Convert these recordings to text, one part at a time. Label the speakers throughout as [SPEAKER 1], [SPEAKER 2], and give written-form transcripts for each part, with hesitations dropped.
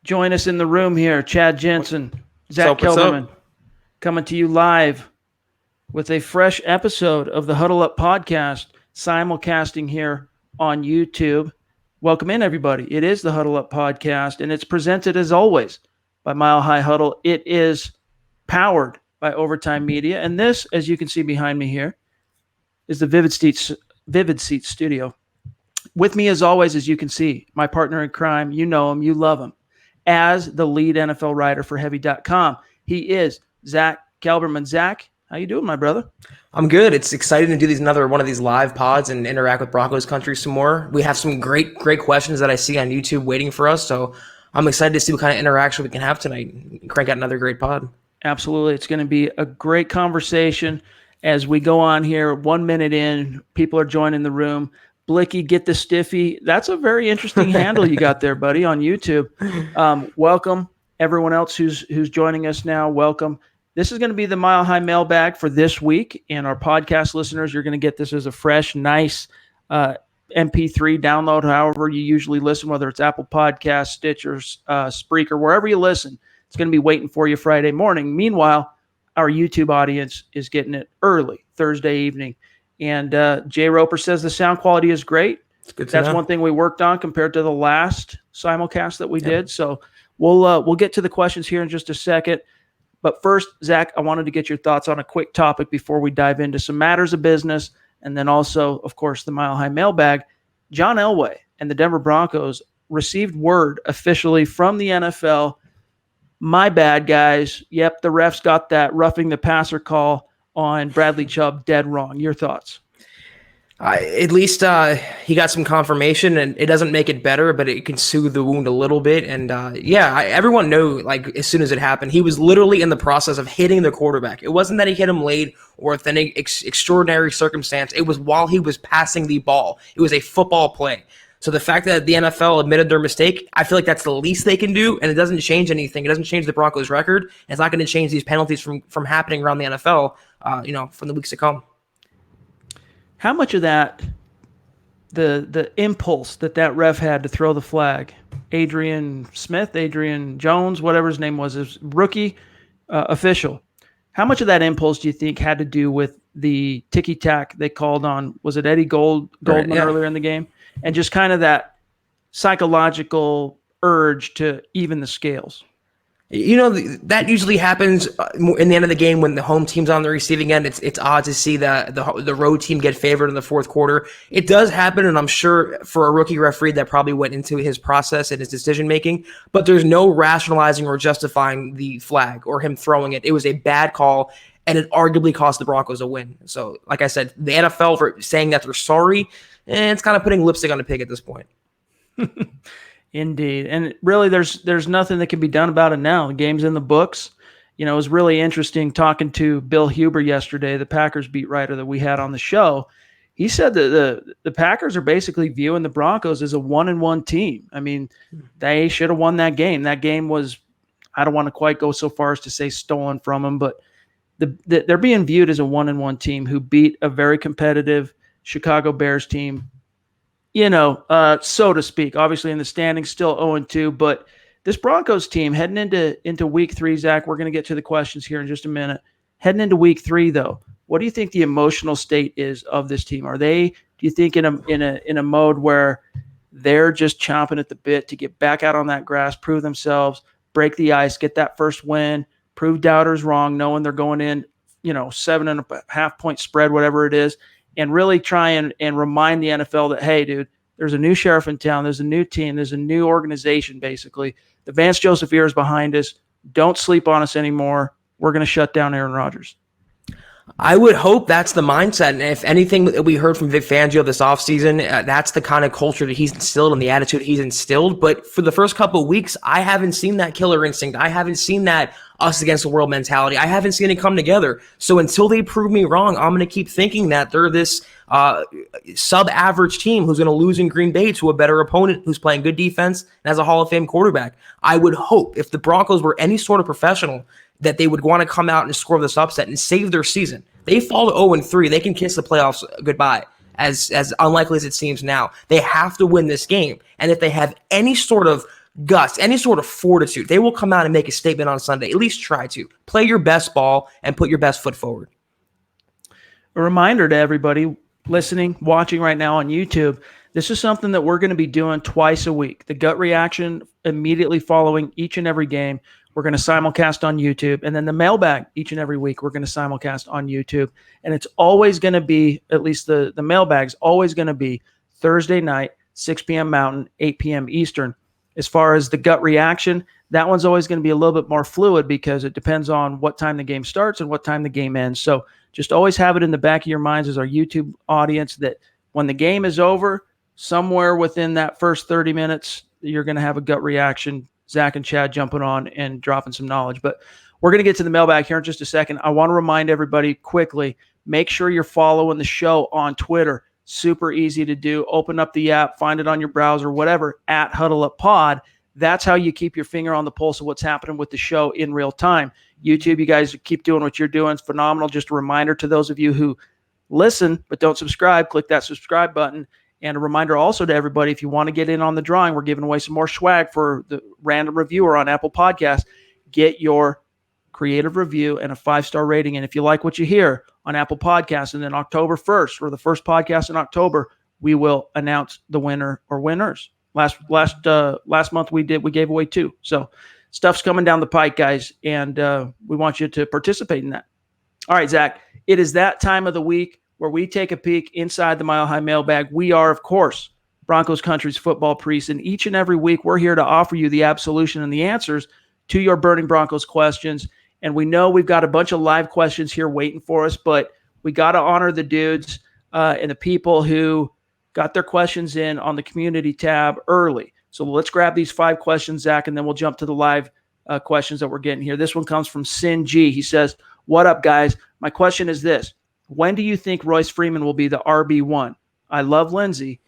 [SPEAKER 1] Join us in the room here, Chad Jensen, Zack
[SPEAKER 2] What's up?
[SPEAKER 1] Kelberman, coming to you live with a fresh episode of the Huddle Up podcast, simulcasting here on YouTube. Welcome in, everybody. It is the Huddle Up podcast, and it's presented, as always, by Mile High Huddle. It is powered by Overtime Media, and this, as you can see behind me here, is the Vivid Seats studio. With me, as always, as you can see, my partner in crime, you know him, you love him, as the lead NFL writer for Heavy.com. He is Zack Kelberman. Zack, how you doing, my brother?
[SPEAKER 2] I'm good. It's exciting to do another one of these live pods and interact with Broncos country some more. We have some great questions that I see on YouTube waiting for us. So I'm excited to see what kind of interaction we can have tonight and crank out another great pod.
[SPEAKER 1] Absolutely. It's going to be a great conversation as we go on here. 1 minute in, people are joining the room. Blicky, get the stiffy. That's a very interesting handle you got there, buddy, on YouTube. Welcome, everyone else who's joining us now. Welcome. This is going to be the Mile High Mailbag for this week, and our podcast listeners, you're going to get this as a fresh, nice MP3 download, however you usually listen, whether it's Apple Podcasts, Stitcher, Spreaker, wherever you listen. It's going to be waiting for you Friday morning. Meanwhile, our YouTube audience is getting it early, Thursday evening. And Jay Roper says the sound quality is great. That's one thing we worked on compared to the last simulcast that we did. So we'll get to the questions here in just a second. But first, Zack, I wanted to get your thoughts on a quick topic before we dive into some matters of business. And then also, of course, the Mile High Mailbag. John Elway and the Denver Broncos received word officially from the NFL. My bad, guys. Yep, the refs got that roughing the passer call on Bradley Chubb dead wrong. Your thoughts?
[SPEAKER 2] At least he got some confirmation, and it doesn't make it better, but it can soothe the wound a little bit. And everyone knew, like, as soon as it happened, he was literally in the process of hitting the quarterback. It wasn't that he hit him late or with any extraordinary circumstance. It was while he was passing the ball. It was a football play. So the fact that the NFL admitted their mistake, I feel like that's the least they can do, and it doesn't change anything. It doesn't change the Broncos' record. And it's not going to change these penalties from happening around the NFL, from the weeks to come.
[SPEAKER 1] How much of that, the impulse that ref had to throw the flag, Adrian Jones, whatever his name was, his rookie official, how much of that impulse do you think had to do with the ticky-tack they called on, was it Eddie Goldman earlier in the game? And just kind of that psychological urge to even the scales.
[SPEAKER 2] That usually happens in the end of the game when the home team's on the receiving end. It's odd to see the road team get favored in the fourth quarter. It does happen, and I'm sure for a rookie referee that probably went into his process and his decision making. But there's no rationalizing or justifying the flag or him throwing it. It was a bad call, and it arguably cost the Broncos a win. So, like I said, the NFL for saying that they're sorry, and it's kind of putting lipstick on a pig at this point.
[SPEAKER 1] Indeed. And really, there's nothing that can be done about it now. The game's in the books. It was really interesting talking to Bill Huber yesterday, the Packers beat writer that we had on the show. He said that the Packers are basically viewing the Broncos as a 1-1 team. I mean, they should have won that game. That game was, I don't want to quite go so far as to say stolen from them, but they're being viewed as a 1-1 team who beat a very competitive Chicago Bears team, so to speak. Obviously in the standings, still 0-2, but this Broncos team heading into week 3, Zack, we're going to get to the questions here in just a minute. Heading into week 3, though, what do you think the emotional state is of this team? Are they, do you think, in a mode where they're just chomping at the bit to get back out on that grass, prove themselves, break the ice, get that first win, prove doubters wrong, knowing they're going in, 7.5 point spread, whatever it is, and really try and remind the NFL that, hey, dude, there's a new sheriff in town. There's a new team. There's a new organization, basically. The Vance Joseph era is behind us. Don't sleep on us anymore. We're going to shut down Aaron Rodgers.
[SPEAKER 2] I would hope that's the mindset. And if anything that we heard from Vic Fangio this offseason, that's the kind of culture that he's instilled and the attitude he's instilled. But for the first couple of weeks, I haven't seen that killer instinct. I haven't seen that us against the world mentality. I haven't seen it come together. So until they prove me wrong, I'm going to keep thinking that they're this sub-average team who's going to lose in Green Bay to a better opponent who's playing good defense and has a Hall of Fame quarterback. I would hope if the Broncos were any sort of professional that they would want to come out and score this upset and save their season. They fall to 0-3. They can kiss the playoffs goodbye, as unlikely as it seems now. They have to win this game. And if they have any sort of guts, any sort of fortitude, they will come out and make a statement on Sunday. At least try to. Play your best ball and put your best foot forward.
[SPEAKER 1] A reminder to everybody listening, watching right now on YouTube, this is something that we're going to be doing twice a week. The gut reaction immediately following each and every game, we're going to simulcast on YouTube. And then the mailbag each and every week, we're going to simulcast on YouTube. And it's always going to be, at least the mailbag's always going to be Thursday night, 6 p.m. Mountain, 8 p.m. Eastern. As far as the gut reaction, that one's always going to be a little bit more fluid because it depends on what time the game starts and what time the game ends. So just always have it in the back of your minds as our YouTube audience that when the game is over, somewhere within that first 30 minutes, you're going to have a gut reaction. Zach and Chad jumping on and dropping some knowledge. But we're going to get to the mailbag here in just a second. I want to remind everybody quickly, make sure you're following the show on Twitter. Super easy to do. Open up the app, find it on your browser, whatever, at Huddle Up Pod. That's how you keep your finger on the pulse of what's happening with the show in real time. YouTube, you guys keep doing what you're doing. It's phenomenal. Just a reminder to those of you who listen but don't subscribe, click that subscribe button. And a reminder also to everybody, if you want to get in on the drawing, we're giving away some more swag for the random reviewer on Apple Podcasts. Get your creative review and a 5-star rating. And if you like what you hear on Apple Podcasts, and then October 1st, or the first podcast in October, we will announce the winner or winners. Last month we gave away 2. So stuff's coming down the pike, guys, and we want you to participate in that. All right, Zach, it is that time of the week where we take a peek inside the Mile High Mailbag. We are, of course, Broncos Country's football priest, and each and every week we're here to offer you the absolution and the answers to your burning Broncos questions. And we know we've got a bunch of live questions here waiting for us, but we got to honor the dudes and the people who got their questions in on the community tab early. So let's grab these 5 questions, Zach, and then we'll jump to the live questions that we're getting here. This one comes from Sin G. He says, "What up, guys? My question is this. When do you think Royce Freeman will be the RB1? I love Lindsey.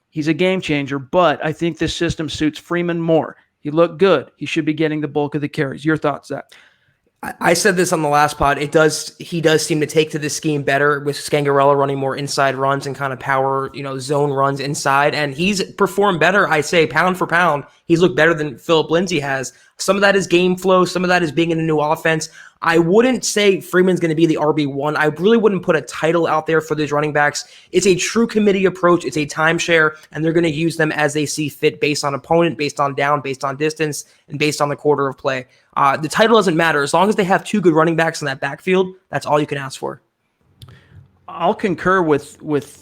[SPEAKER 1] He's a game changer, but I think this system suits Freeman more. He looked good. He should be getting the bulk of the carries." Your thoughts, Zach?
[SPEAKER 2] I said this on the last pod. He does seem to take to this scheme better with Scangarello running more inside runs and kind of power, zone runs inside. And he's performed better, I say, pound for pound. He's looked better than Phillip Lindsay has. Some of that is game flow. Some of that is being in a new offense. I wouldn't say Freeman's going to be the RB1. I really wouldn't put a title out there for these running backs. It's a true committee approach. It's a timeshare, and they're going to use them as they see fit based on opponent, based on down, based on distance, and based on the quarter of play. The title doesn't matter. As long as they have 2 good running backs in that backfield, that's all you can ask for.
[SPEAKER 1] I'll concur with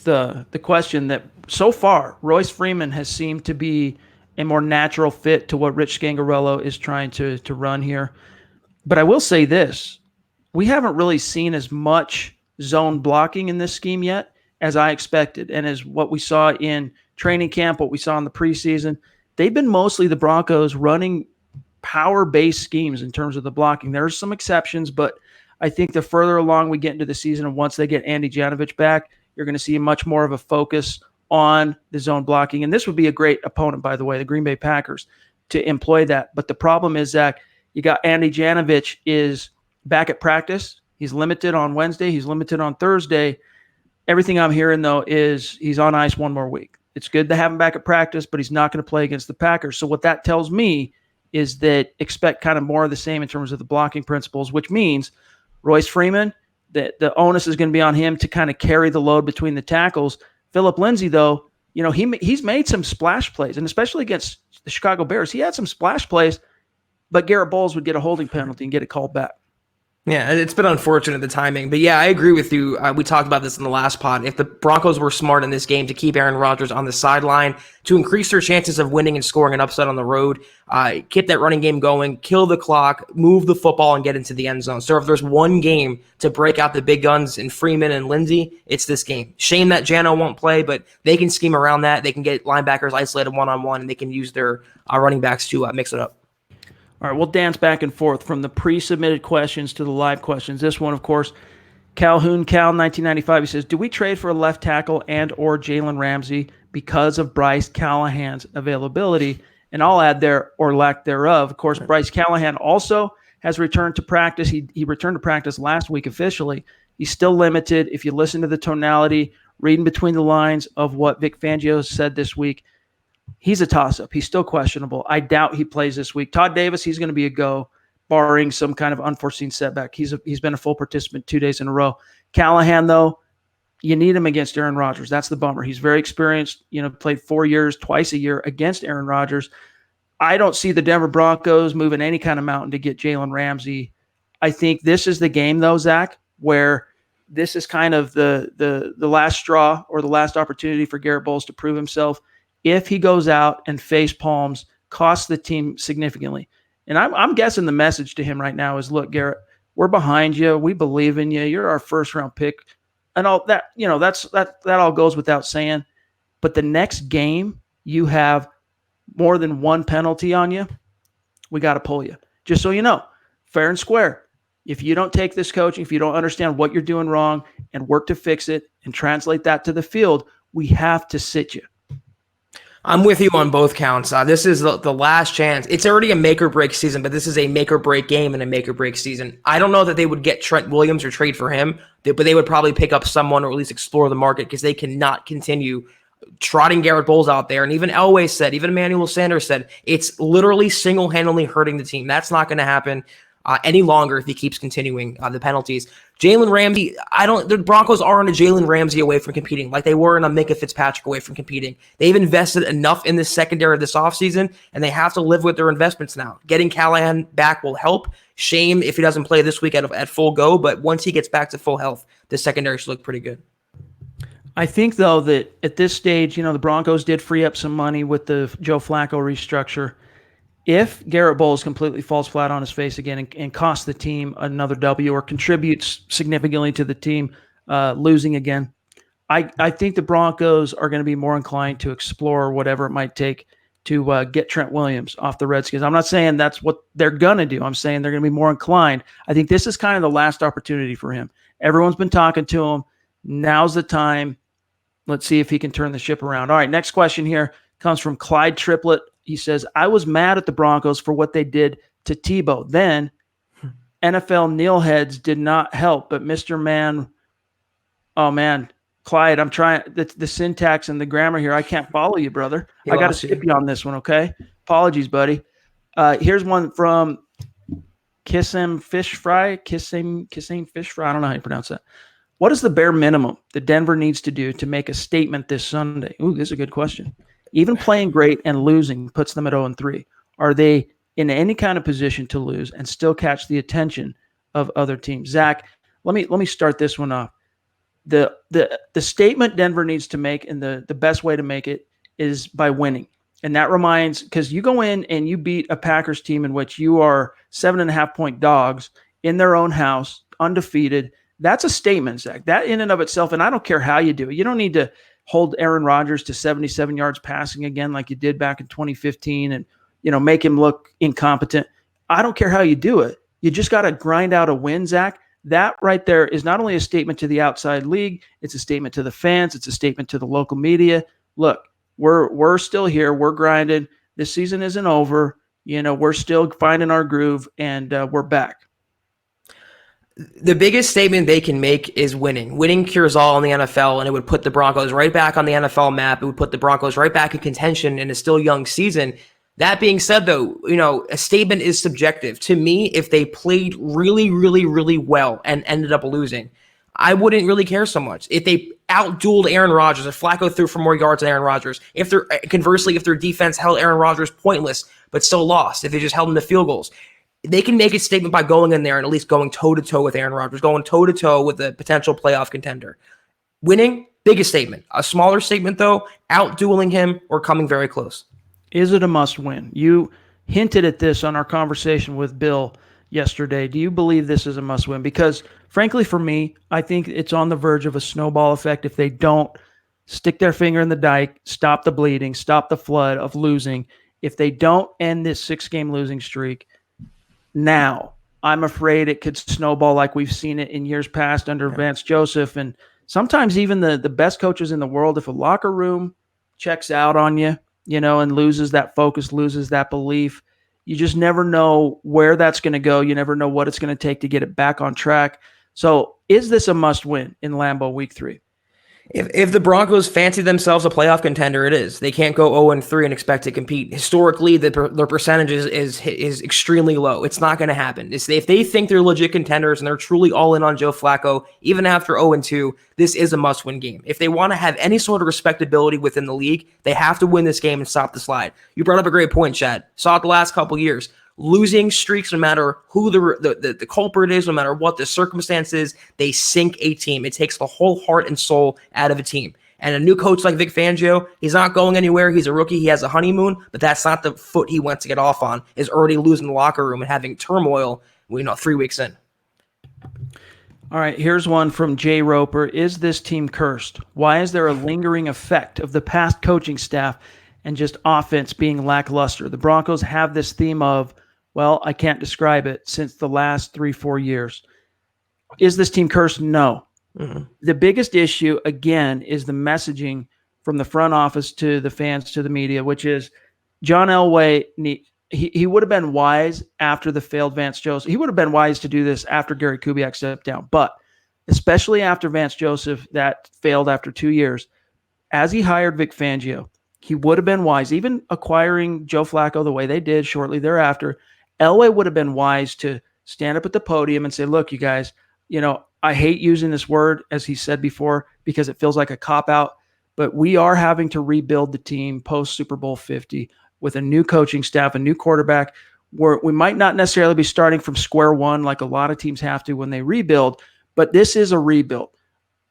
[SPEAKER 1] the question that so far, Royce Freeman has seemed to be a more natural fit to what Rich Scangarello is trying to run here. But I will say this, we haven't really seen as much zone blocking in this scheme yet as I expected. And as what we saw in training camp, what we saw in the preseason, they've been mostly the Broncos running power-based schemes in terms of the blocking. There are some exceptions, but I think the further along we get into the season and once they get Andy Janovich back, you're going to see much more of a focus on the zone blocking. And this would be a great opponent, by the way, the Green Bay Packers, to employ that. But the problem is, Zach, you got Andy Janovich is back at practice. He's limited on Wednesday. He's limited on Thursday. Everything I'm hearing, though, is he's on ice one more week. It's good to have him back at practice, but he's not going to play against the Packers. So what that tells me is that expect kind of more of the same in terms of the blocking principles, which means Royce Freeman, that the onus is going to be on him to kind of carry the load between the tackles. Phillip Lindsay, though, he's made some splash plays, and especially against the Chicago Bears, he had some splash plays, but Garrett Bolles would get a holding penalty and get it called back.
[SPEAKER 2] Yeah, it's been unfortunate, the timing. But yeah, I agree with you. We talked about this in the last pod. If the Broncos were smart in this game to keep Aaron Rodgers on the sideline, to increase their chances of winning and scoring an upset on the road, keep that running game going, kill the clock, move the football, and get into the end zone. So if there's one game to break out the big guns in Freeman and Lindsey, it's this game. Shame that Jano won't play, but they can scheme around that. They can get linebackers isolated one-on-one, and they can use their running backs to mix it up.
[SPEAKER 1] All right, we'll dance back and forth from the pre-submitted questions to the live questions. This one, of course, Calhoun Cal 1995. He says, "Do we trade for a left tackle and or Jalen Ramsey because of Bryce Callahan's availability?" And I'll add there, or lack thereof. Of course, Bryce Callahan also has returned to practice. He returned to practice last week officially. He's still limited. If you listen to the tonality, reading between the lines of what Vic Fangio said this week, He's a toss-up. He's still questionable. I doubt he plays this week. Todd Davis, he's going to be a go, barring some kind of unforeseen setback. He's been a full participant 2 days in a row. Callahan, though, you need him against Aaron Rodgers. That's the bummer. He's very experienced, played 4 years, twice a year against Aaron Rodgers. I don't see the Denver Broncos moving any kind of mountain to get Jalen Ramsey. I think this is the game, though, Zach, where this is kind of the last straw or the last opportunity for Garrett Bolles to prove himself. If he goes out and face palms, costs the team significantly. And I'm guessing the message to him right now is, look, Garrett, we're behind you. We believe in you. You're our first-round pick. And all that, that all goes without saying. But the next game, you have more than one penalty on you, we got to pull you. Just so you know, fair and square. If you don't take this coaching, if you don't understand what you're doing wrong and work to fix it and translate that to the field, we have to sit you.
[SPEAKER 2] I'm with you on both counts. This is the last chance. It's already a make-or-break season, but this is a make-or-break game and a make-or-break season. I don't know that they would get Trent Williams or trade for him, but they would probably pick up someone or at least explore the market because they cannot continue trotting Garrett Bolles out there. And even Elway said, even Emmanuel Sanders said, it's literally single-handedly hurting the team. That's not going to happen any longer if he keeps continuing the penalties. Jalen Ramsey, the Broncos aren't a Jalen Ramsey away from competing like they were in a Minka Fitzpatrick away from competing. They've invested enough in this secondary this offseason, and they have to live with their investments now. Getting Callahan back will help. Shame if he doesn't play this week at full go, but once he gets back to full health, the secondary should look pretty good.
[SPEAKER 1] I think, though, that at this stage, the Broncos did free up some money with the Joe Flacco restructure. If Garrett Bolles completely falls flat on his face again and costs the team another W or contributes significantly to the team losing again, I think the Broncos are going to be more inclined to explore whatever it might take to get Trent Williams off the Redskins. I'm not saying that's what they're going to do. I'm saying they're going to be more inclined. I think this is kind of the last opportunity for him. Everyone's been talking to him. Now's the time. Let's see if he can turn the ship around. All right, next question here comes from Clyde Triplett. He says, I was mad at the Broncos for what they did to Tebow. Then NFL Neilheads did not help, but Mr. Man, oh man, Clyde, I'm trying the syntax and the grammar here. I can't follow you, brother. I got to skip you on this one, okay? Apologies, buddy. Here's one from Kissing Fish Fry. Kissing Fish Fry. I don't know how you pronounce that. What is the bare minimum that Denver needs to do to make a statement this Sunday? Ooh, this is a good question. Even playing great and losing puts them at 0-3. Are they in any kind of position to lose and still catch the attention of other teams? Zach, let me start this one off. The statement Denver needs to make, and the best way to make it is by winning. And that reminds, because you go in and you beat a Packers team in which you are 7.5-point dogs in their own house, undefeated. That's a statement, Zach. That in and of itself, and I don't care how you do it. You don't need to hold Aaron Rodgers to 77 yards passing again like you did back in 2015 and, make him look incompetent. I don't care how you do it. You just got to grind out a win, Zach. That right there is not only a statement to the outside league, it's a statement to the fans. It's a statement to the local media. Look, we're still here. We're grinding. This season isn't over. We're still finding our groove, and we're back.
[SPEAKER 2] The biggest statement they can make is winning. Winning cures all in the NFL, and it would put the Broncos right back on the NFL map. It would put the Broncos right back in contention in a still young season. That being said, though, a statement is subjective. To me, if they played really, really, really well and ended up losing, I wouldn't really care so much. If they outdueled Aaron Rodgers, if Flacco threw for more yards than Aaron Rodgers, if their defense held Aaron Rodgers pointless but still lost, if they just held him to field goals, they can make a statement by going in there and at least going toe-to-toe with Aaron Rodgers, going toe-to-toe with a potential playoff contender. Winning, biggest statement. A smaller statement, though, out-dueling him or coming very close.
[SPEAKER 1] Is it a must-win? You hinted at this on our conversation with Bill yesterday. Do you believe this is a must-win? Because, frankly, for me, I think it's on the verge of a snowball effect if they don't stick their finger in the dike, stop the bleeding, stop the flood of losing. If they don't end this 6-game losing streak, now, I'm afraid it could snowball like we've seen it in years past under Vance Joseph. And sometimes even the best coaches in the world, if a locker room checks out on you, and loses that focus, loses that belief, you just never know where that's going to go. You never know what it's going to take to get it back on track. So is this a must win in Lambeau week 3?
[SPEAKER 2] If the Broncos fancy themselves a playoff contender, it is. They can't go 0-3 and expect to compete. Historically, their percentage is extremely low. It's not going to happen. If they think they're legit contenders and they're truly all in on Joe Flacco, even after 0-2, this is a must-win game. If they want to have any sort of respectability within the league, they have to win this game and stop the slide. You brought up a great point, Chad. Saw it the last couple years. Losing streaks, no matter who the culprit is, no matter what the circumstance is, they sink a team. It takes the whole heart and soul out of a team. And a new coach like Vic Fangio, he's not going anywhere. He's a rookie. He has a honeymoon, but that's not the foot he wants to get off on, is already losing the locker room and having turmoil, 3 weeks in.
[SPEAKER 1] All right, here's one from Jay Roper. Is this team cursed? Why is there a lingering effect of the past coaching staff and just offense being lackluster? The Broncos have this theme of, well, I can't describe it, since the last 3-4 years. Is this team cursed? No. Mm-hmm. The biggest issue, again, is the messaging from the front office to the fans, to the media, which is John Elway, he would have been wise after the failed Vance Joseph. He would have been wise to do this after Gary Kubiak stepped down. But especially after Vance Joseph, that failed after 2 years, as he hired Vic Fangio, he would have been wise, even acquiring Joe Flacco the way they did shortly thereafter. Elway would have been wise to stand up at the podium and say, look, you guys, I hate using this word, as he said before, because it feels like a cop-out, but we are having to rebuild the team post-Super Bowl 50 with a new coaching staff, a new quarterback, where we might not necessarily be starting from square one like a lot of teams have to when they rebuild, but this is a rebuild.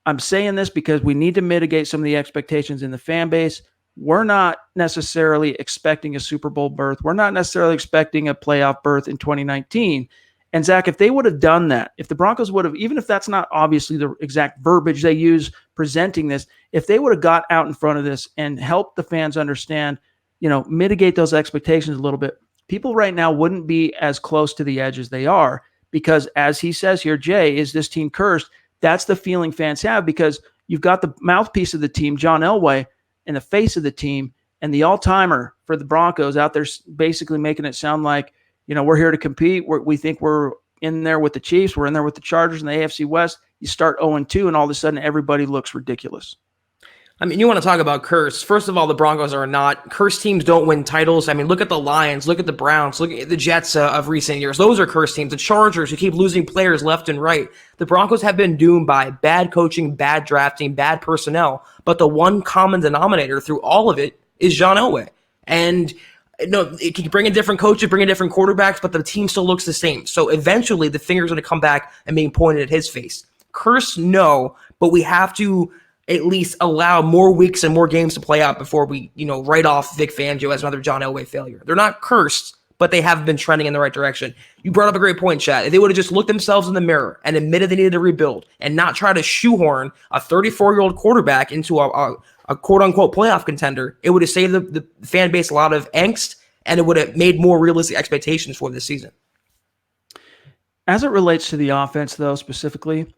[SPEAKER 1] I'm saying this because we need to mitigate some of the expectations in the fan base. We're not necessarily expecting a Super Bowl berth. We're not necessarily expecting a playoff berth in 2019. And Zach, if they would have done that, if the Broncos would have, even if that's not obviously the exact verbiage they use presenting this, if they would have got out in front of this and helped the fans understand, mitigate those expectations a little bit, people right now wouldn't be as close to the edge as they are, because as he says here, Jay, is this team cursed? That's the feeling fans have, because you've got the mouthpiece of the team, John Elway, and the face of the team, and the all-timer for the Broncos out there basically making it sound like, we're here to compete. We think we're in there with the Chiefs. We're in there with the Chargers in the AFC West. You start 0-2, and all of a sudden everybody looks ridiculous.
[SPEAKER 2] I mean, you want to talk about curse. First of all, the Broncos are not. Cursed teams don't win titles. I mean, look at the Lions, look at the Browns, look at the Jets of recent years. Those are cursed teams. The Chargers, who keep losing players left and right. The Broncos have been doomed by bad coaching, bad drafting, bad personnel. But the one common denominator through all of it is John Elway. And it can bring in different coaches, bring in different quarterbacks, but the team still looks the same. So eventually the finger's going to come back and being pointed at his face. Curse, no, but we have to at least allow more weeks and more games to play out before we, write off Vic Fangio as another John Elway failure. They're not cursed, but they have been trending in the right direction. You brought up a great point, Chad. If they would have just looked themselves in the mirror and admitted they needed to rebuild and not try to shoehorn a 34-year-old quarterback into a quote-unquote playoff contender, it would have saved the fan base a lot of angst, and it would have made more realistic expectations for this season.
[SPEAKER 1] As it relates to the offense, though, specifically,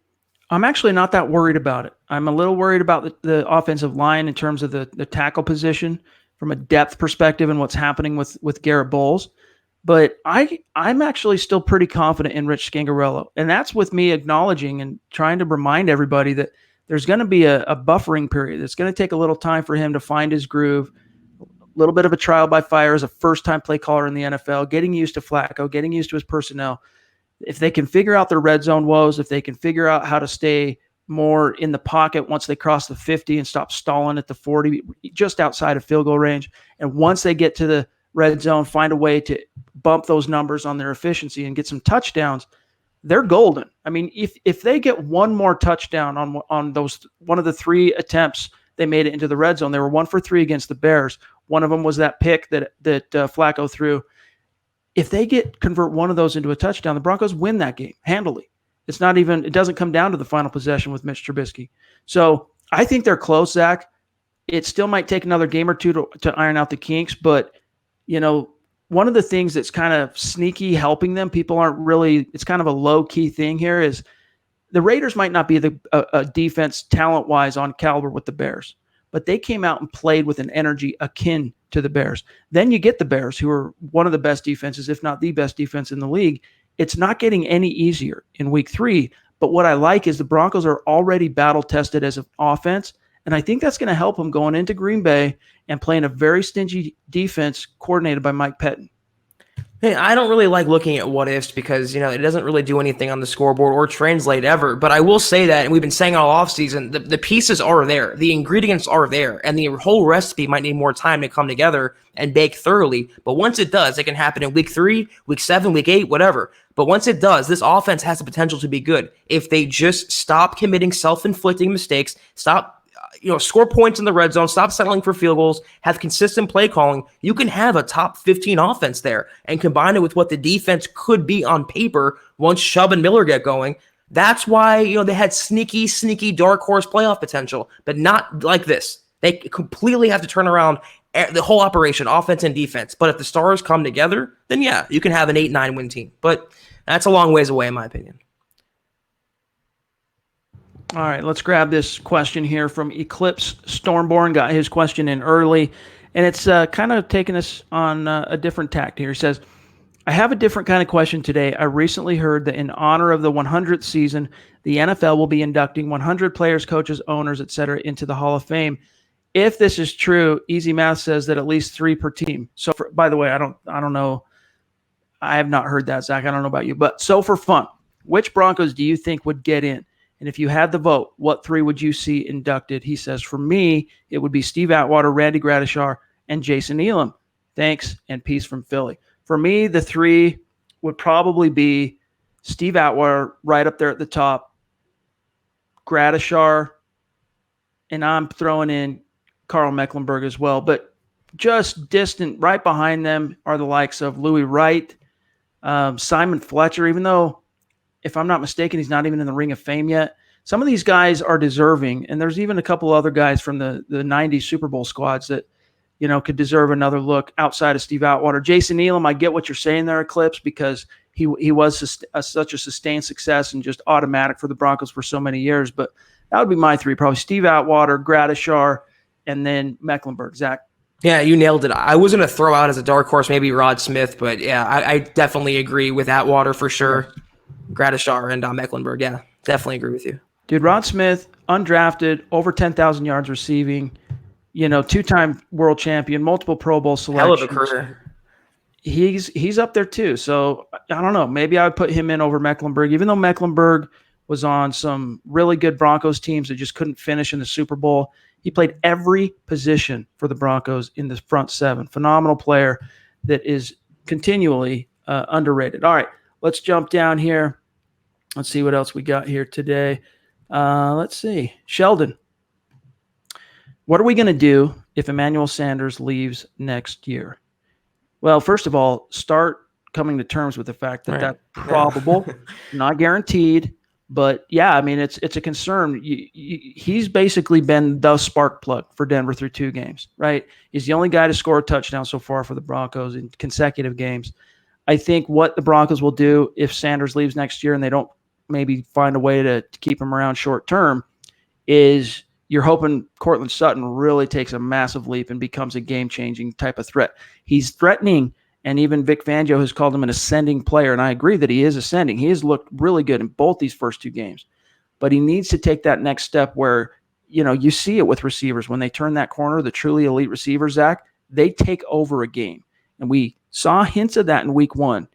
[SPEAKER 1] I'm actually not that worried about it. I'm a little worried about the offensive line in terms of the tackle position from a depth perspective and what's happening with Garrett Bolles. But I'm actually still pretty confident in Rich Scangarello. And that's with me acknowledging and trying to remind everybody that there's going to be a buffering period. It's going to take a little time for him to find his groove, a little bit of a trial by fire as a first-time play caller in the NFL, getting used to Flacco, getting used to his personnel. If they can figure out their red zone woes, if they can figure out how to stay more in the pocket once they cross the 50 and stop stalling at the 40, just outside of field goal range, and once they get to the red zone, find a way to bump those numbers on their efficiency and get some touchdowns, they're golden. I mean, if they get one more touchdown on those one of the three attempts they made it into the red zone, they were 1 for 3 against the Bears. One of them was that pick that Flacco threw. If they convert one of those into a touchdown, the Broncos win that game handily. It doesn't come down to the final possession with Mitch Trubisky. So I think they're close, Zach. It still might take another game or two to iron out the kinks, but one of the things that's kind of sneaky helping them, it's kind of a low-key thing here, is the Raiders might not be a defense talent-wise on caliber with the Bears, but they came out and played with an energy akin to the Bears. Then you get the Bears, who are one of the best defenses, if not the best defense in the league. It's not getting any easier in week 3, but what I like is the Broncos are already battle-tested as an offense, And I think that's going to help him going into Green Bay and playing a very stingy defense coordinated by Mike Pettin.
[SPEAKER 2] Hey, I don't really like looking at what ifs because, it doesn't really do anything on the scoreboard or translate ever. But I will say that, and we've been saying all offseason, the pieces are there. The ingredients are there. And the whole recipe might need more time to come together and bake thoroughly. But once it does, it can happen in week 3, week 7, week 8, whatever. But once it does, this offense has the potential to be good. If they just stop committing self-inflicting mistakes, stop score points in the red zone, stop settling for field goals, have consistent play calling, you can have a top 15 offense there and combine it with what the defense could be on paper once Chubb and Miller get going. That's why, they had sneaky dark horse playoff potential, but not like this. They completely have to turn around the whole operation, offense and defense. But if the stars come together, then yeah, you can have an 8-9 win team. But that's a long ways away, in my opinion.
[SPEAKER 1] All right, let's grab this question here from Eclipse Stormborn. Got his question in early, and it's kind of taking us on a different tact here. He says, I have a different kind of question today. I recently heard that in honor of the 100th season, the NFL will be inducting 100 players, coaches, owners, etc. into the Hall of Fame. If this is true, Easy Math says that at least 3 per team. So, by the way, I don't know. I have not heard that, Zach. I don't know about you. But so for fun, which Broncos do you think would get in? And if you had the vote, what 3 would you see inducted? He says, for me, it would be Steve Atwater, Randy Gradishar, and Jason Elam. Thanks, and peace from Philly. For me, the 3 would probably be Steve Atwater right up there at the top, Gradishar, and I'm throwing in Carl Mecklenburg as well. But just distant, right behind them are the likes of Louis Wright, Simon Fletcher, even though, if I'm not mistaken, he's not even in the Ring of Fame yet. Some of these guys are deserving, and there's even a couple other guys from the 90s Super Bowl squads that, could deserve another look outside of Steve Atwater. Jason Elam, I get what you're saying there, Eclipse, because he was such a sustained success and just automatic for the Broncos for so many years. But that would be my 3, probably Steve Atwater, Gradishar, and then Mecklenburg. Zach?
[SPEAKER 2] Yeah, you nailed it. I was going to throw out as a dark horse maybe Rod Smith, but yeah, I definitely agree with Atwater for sure. Gradishar and Mecklenburg. Yeah, definitely agree with you.
[SPEAKER 1] Dude, Rod Smith, undrafted, over 10,000 yards receiving, 2-time world champion, multiple Pro Bowl selections.
[SPEAKER 2] Hell of a career.
[SPEAKER 1] He's up there too. So I don't know. Maybe I would put him in over Mecklenburg, even though Mecklenburg was on some really good Broncos teams that just couldn't finish in the Super Bowl. He played every position for the Broncos in the front 7. Phenomenal player that is continually underrated. All right, let's jump down here. Let's see what else we got here today. Let's see. Sheldon, what are we going to do if Emmanuel Sanders leaves next year? Well, first of all, start coming to terms with the fact that that's probable, not guaranteed. But, yeah, I mean, it's a concern. He's basically been the spark plug for Denver through 2 games, right? He's the only guy to score a touchdown so far for the Broncos in consecutive games. I think what the Broncos will do if Sanders leaves next year and they don't maybe find a way to keep him around short term is you're hoping Cortland Sutton really takes a massive leap and becomes a game-changing type of threat. He's threatening, and even Vic Fangio has called him an ascending player, and I agree that he is ascending. He has looked really good in both these first 2 games. But he needs to take that next step where, you see it with receivers. When they turn that corner, the truly elite receivers, Zach, they take over a game. And we saw hints of that in week 1.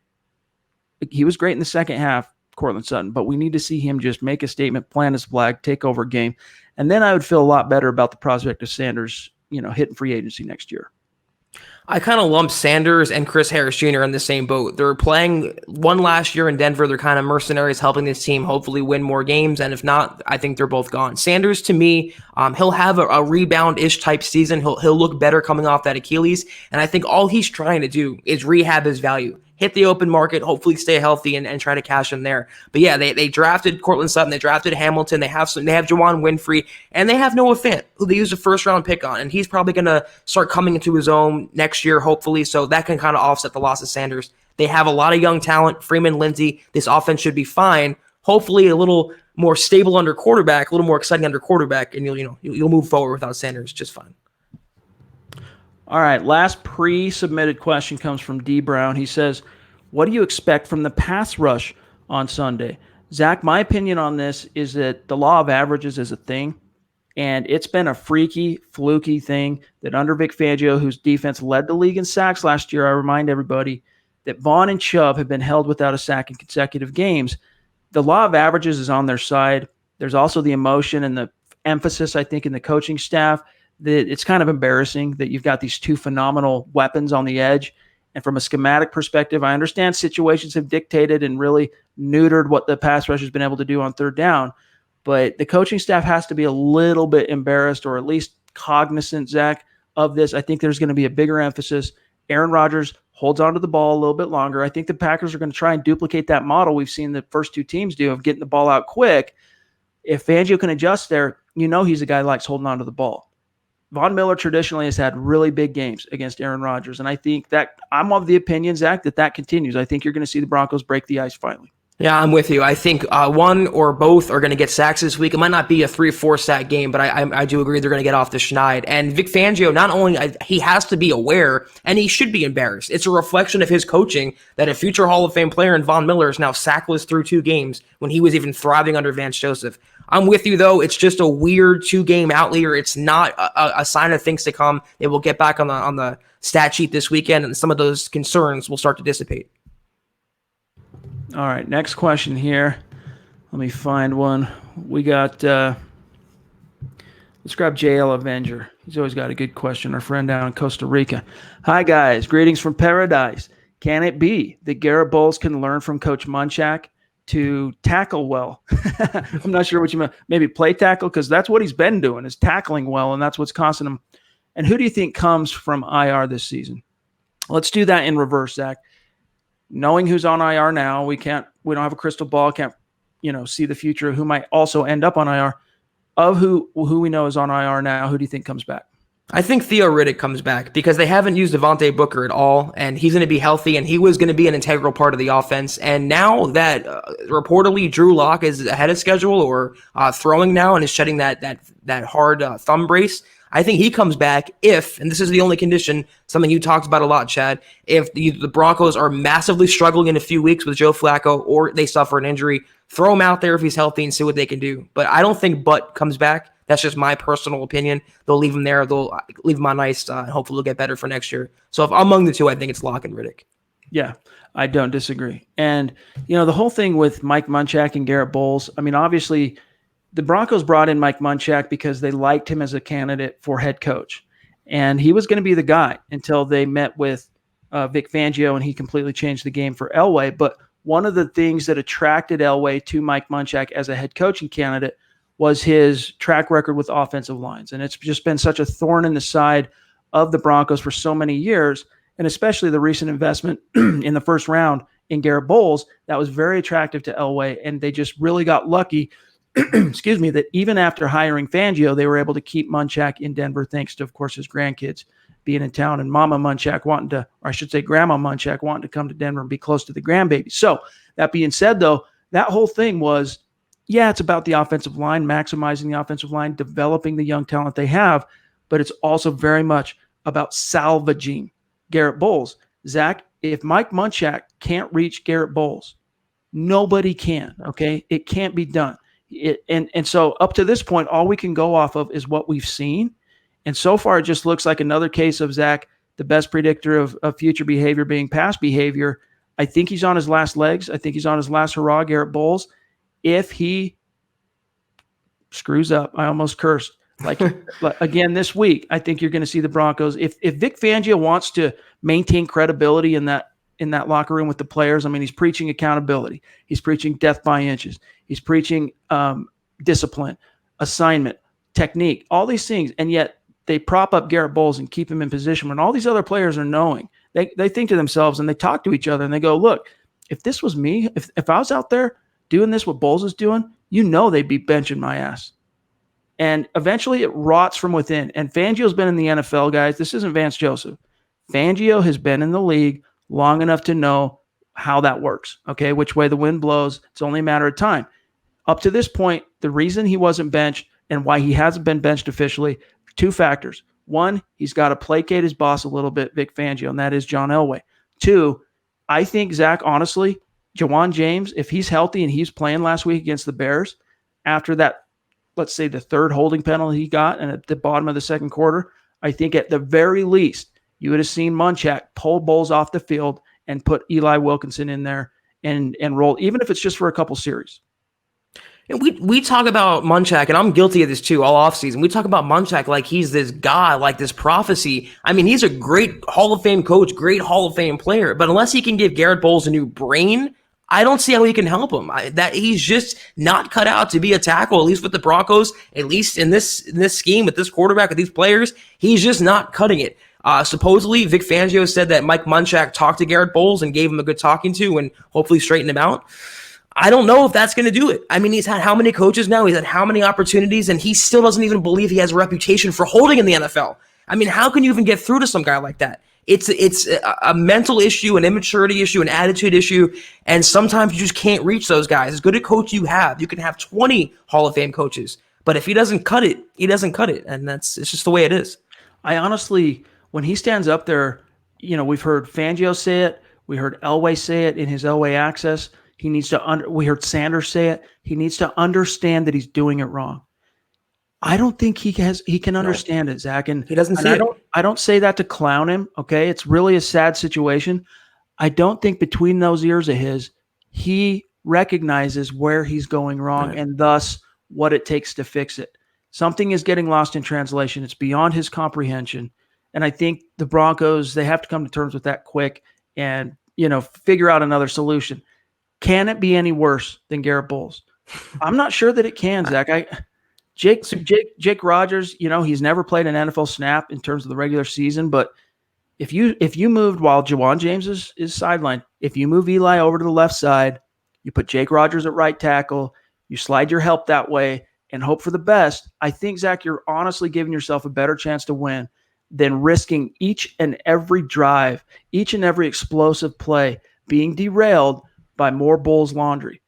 [SPEAKER 1] He was great in the second half, Cortland Sutton, but we need to see him just make a statement, plant his flag, take over a game. And then I would feel a lot better about the prospect of Sanders, hitting free agency next year.
[SPEAKER 2] I kind of lump Sanders and Chris Harris Jr. in the same boat. They're playing one last year in Denver. They're kind of mercenaries helping this team hopefully win more games. And if not, I think they're both gone. Sanders, to me, he'll have a rebound-ish type season. He'll look better coming off that Achilles. And I think all he's trying to do is rehab his value. Hit the open market, hopefully stay healthy and try to cash in there. But yeah, they drafted Cortland Sutton, they drafted Hamilton, they have Juwan Winfrey, and they have Noah Fant, who they used a first-round pick on, and he's probably going to start coming into his own next year, hopefully, so that can kind of offset the loss of Sanders. They have a lot of young talent, Freeman, Lindsey. This offense should be fine. Hopefully a little more stable under quarterback, a little more exciting under quarterback, and you'll move forward without Sanders just fine.
[SPEAKER 1] All right, last pre-submitted question comes from D. Brown. He says, what do you expect from the pass rush on Sunday? Zach, my opinion on this is that the law of averages is a thing. And it's been a freaky, fluky thing that under Vic Fangio, whose defense led the league in sacks last year, I remind everybody that Vaughn and Chubb have been held without a sack in consecutive games. The law of averages is on their side. There's also the emotion and the emphasis, I think, in the coaching staff that it's kind of embarrassing that you've got these two phenomenal weapons on the edge. And from a schematic perspective, I understand situations have dictated and really neutered what the pass rush has been able to do on third down. But the coaching staff has to be a little bit embarrassed or at least cognizant, Zach, of this. I think there's going to be a bigger emphasis. Aaron Rodgers holds onto the ball a little bit longer. I think the Packers are going to try and duplicate that model we've seen the first two teams do of getting the ball out quick. If Fangio can adjust there, he's a guy who likes holding onto the ball. Von Miller traditionally has had really big games against Aaron Rodgers, and I think that I'm of the opinion, Zach, that continues. I think you're going to see the Broncos break the ice finally.
[SPEAKER 2] Yeah, I'm with you. I think one or both are going to get sacks this week. It might not be a 3-4 sack game, but I do agree they're going to get off the schneid. And Vic Fangio, not only he has to be aware, and he should be embarrassed. It's a reflection of his coaching that a future Hall of Fame player in Von Miller is now sackless through 2 games when he was even thriving under Vance Joseph. I'm with you, though. It's just a weird 2-game outlier. It's not a sign of things to come. They will get back on the stat sheet this weekend, and some of those concerns will start to dissipate.
[SPEAKER 1] All right, next question here. Let me find one. We got, let's grab JL Avenger. He's always got a good question. Our friend down in Costa Rica. Hi, guys. Greetings from paradise. Can it be that Garrett Bolles can learn from Coach Munchak to tackle well? I'm not sure what you meant. Maybe play tackle, because that's what he's been doing, is tackling well, and that's what's costing him. And who do you think comes from IR this season? Let's do that in reverse, Zach. Knowing who's on IR now, we don't have a crystal ball, can't, see the future of who might also end up on IR. Of who we know is on IR now, who do you think comes back?
[SPEAKER 2] I think Theo Riddick comes back because they haven't used Devontae Booker at all, and he's going to be healthy, and he was going to be an integral part of the offense. And now that reportedly Drew Lock is ahead of schedule or throwing now and is shedding that hard thumb brace, I think he comes back if, and this is the only condition, something you talked about a lot, Chad, if the Broncos are massively struggling in a few weeks with Joe Flacco or they suffer an injury, throw him out there if he's healthy and see what they can do. But I don't think Butt comes back. That's just my personal opinion. They'll leave him there. They'll leave him on ice, and hopefully he'll get better for next year. So if among the two, I think it's Lock and Riddick.
[SPEAKER 1] Yeah, I don't disagree. And, the whole thing with Mike Munchak and Garrett Bolles, obviously – the Broncos brought in Mike Munchak because they liked him as a candidate for head coach. And he was going to be the guy until they met with Vic Fangio, and he completely changed the game for Elway. But one of the things that attracted Elway to Mike Munchak as a head coaching candidate was his track record with offensive lines. And it's just been such a thorn in the side of the Broncos for so many years, and especially the recent investment in the first round in Garrett Bolles, that was very attractive to Elway. And they just really got lucky excuse me, that even after hiring Fangio, they were able to keep Munchak in Denver, thanks to, of course, his grandkids being in town and Grandma Munchak wanting to come to Denver and be close to the grandbaby. So that being said, though, that whole thing was, it's about the offensive line, maximizing the offensive line, developing the young talent they have, but it's also very much about salvaging Garrett Bolles. Zach, if Mike Munchak can't reach Garrett Bolles, nobody can, okay? It can't be done. And so up to this point, all we can go off of is what we've seen. And so far, it just looks like another case of, Zach, the best predictor of future behavior being past behavior. I think he's on his last legs. I think he's on his last hurrah, Garrett Bolles. If he screws up, I almost cursed. Like again this week, I think you're going to see the Broncos. If Vic Fangio wants to maintain credibility in that locker room with the players, he's preaching accountability. He's preaching death by inches. He's preaching discipline, assignment, technique, all these things. And yet they prop up Garrett Bolles and keep him in position when all these other players are knowing. They think to themselves and they talk to each other and they go, look, if this was me, if I was out there doing this, what Bolles is doing, they'd be benching my ass. And eventually it rots from within. And Fangio's been in the NFL, guys. This isn't Vance Joseph. Fangio has been in the league long enough to know how that works, okay? Which way the wind blows, it's only a matter of time. Up to this point, the reason he wasn't benched and why he hasn't been benched officially, 2 factors. 1, he's got to placate his boss a little bit, Vic Fangio, and that is John Elway. 2, I think, Zach, honestly, Jawan James, if he's healthy and he's playing last week against the Bears, after that let's say the third holding penalty he got and at the bottom of the second quarter, I think at the very least you would have seen Munchak pull Bolles off the field and put Eli Wilkinson in there and roll, even if it's just for a couple series.
[SPEAKER 2] And we talk about Munchak, and I'm guilty of this too all offseason. We talk about Munchak like he's this god, like this prophecy. I mean, he's a great Hall of Fame coach, great Hall of Fame player, but unless he can give Garrett Bolles a new brain, I don't see how he can help him. That he's just not cut out to be a tackle, at least with the Broncos, at least in this scheme, with this quarterback, with these players. He's just not cutting it. Supposedly, Vic Fangio said that Mike Munchak talked to Garrett Bolles and gave him a good talking to and hopefully straightened him out. I don't know if that's going to do it. I mean, he's had how many coaches now? He's had how many opportunities, and he still doesn't even believe he has a reputation for holding in the NFL. I mean, how can you even get through to some guy like that? It's a mental issue, an immaturity issue, an attitude issue, and sometimes you just can't reach those guys. As good a coach you can have 20 Hall of Fame coaches, but if he doesn't cut it, he doesn't cut it, and it's just the way it is.
[SPEAKER 1] I honestly, when he stands up there, we've heard Fangio say it, we heard Elway say it in his Elway Access. He needs to we heard Sanders say it. He needs to understand that he's doing it wrong. I don't think he can understand it, Zach. And
[SPEAKER 2] he doesn't see it.
[SPEAKER 1] I don't say that to clown him. Okay. It's really a sad situation. I don't think between those ears of his, he recognizes where he's going wrong and thus what it takes to fix it. Something is getting lost in translation. It's beyond his comprehension. And I think the Broncos, they have to come to terms with that quick and, figure out another solution. Can it be any worse than Garrett Bolles? I'm not sure that it can, Zach. Jake Rodgers, he's never played an NFL snap in terms of the regular season, but if you moved while Jawan James is sidelined, if you move Eli over to the left side, you put Jake Rodgers at right tackle, you slide your help that way and hope for the best, I think, Zach, you're honestly giving yourself a better chance to win than risking each and every drive, each and every explosive play being derailed by more Bolles laundry.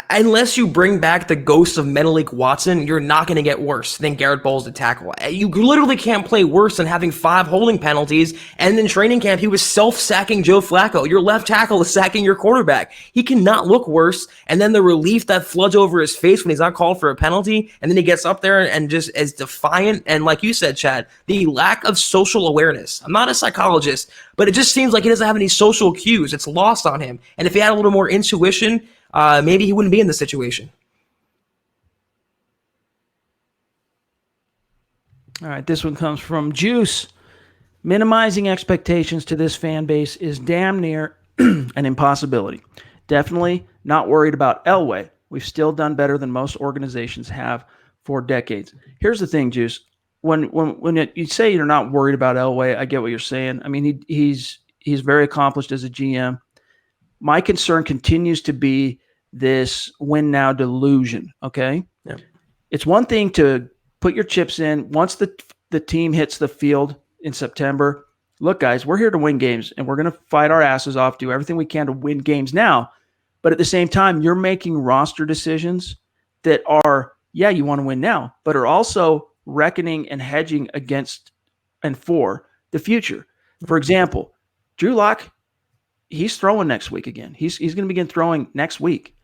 [SPEAKER 2] Unless you bring back the ghost of Menelik Watson, you're not going to get worse than Garrett Bolles to tackle. You literally can't play worse than having 5 holding penalties, and in training camp, he was self-sacking Joe Flacco. Your left tackle is sacking your quarterback. He cannot look worse, and then the relief that floods over his face when he's not called for a penalty, and then he gets up there and just as defiant, and like you said, Chad, the lack of social awareness. I'm not a psychologist, but it just seems like he doesn't have any social cues. It's lost on him, and if he had a little more intuition, maybe he wouldn't be in this situation.
[SPEAKER 1] All right, this one comes from Juice. Minimizing expectations to this fan base is damn near an impossibility. Definitely not worried about Elway. We've still done better than most organizations have for decades. Here's the thing, Juice. When you say you're not worried about Elway, I get what you're saying. I mean, he's very accomplished as a GM. My concern continues to be this win now delusion. Okay.
[SPEAKER 2] Yeah.
[SPEAKER 1] It's one thing to put your chips in once the team hits the field in September. Look, guys, we're here to win games and we're going to fight our asses off, do everything we can to win games now. But at the same time, you're making roster decisions that are, you want to win now, but are also reckoning and hedging against and for the future. For example, Drew Lock, he's throwing next week again. He's going to begin throwing next week.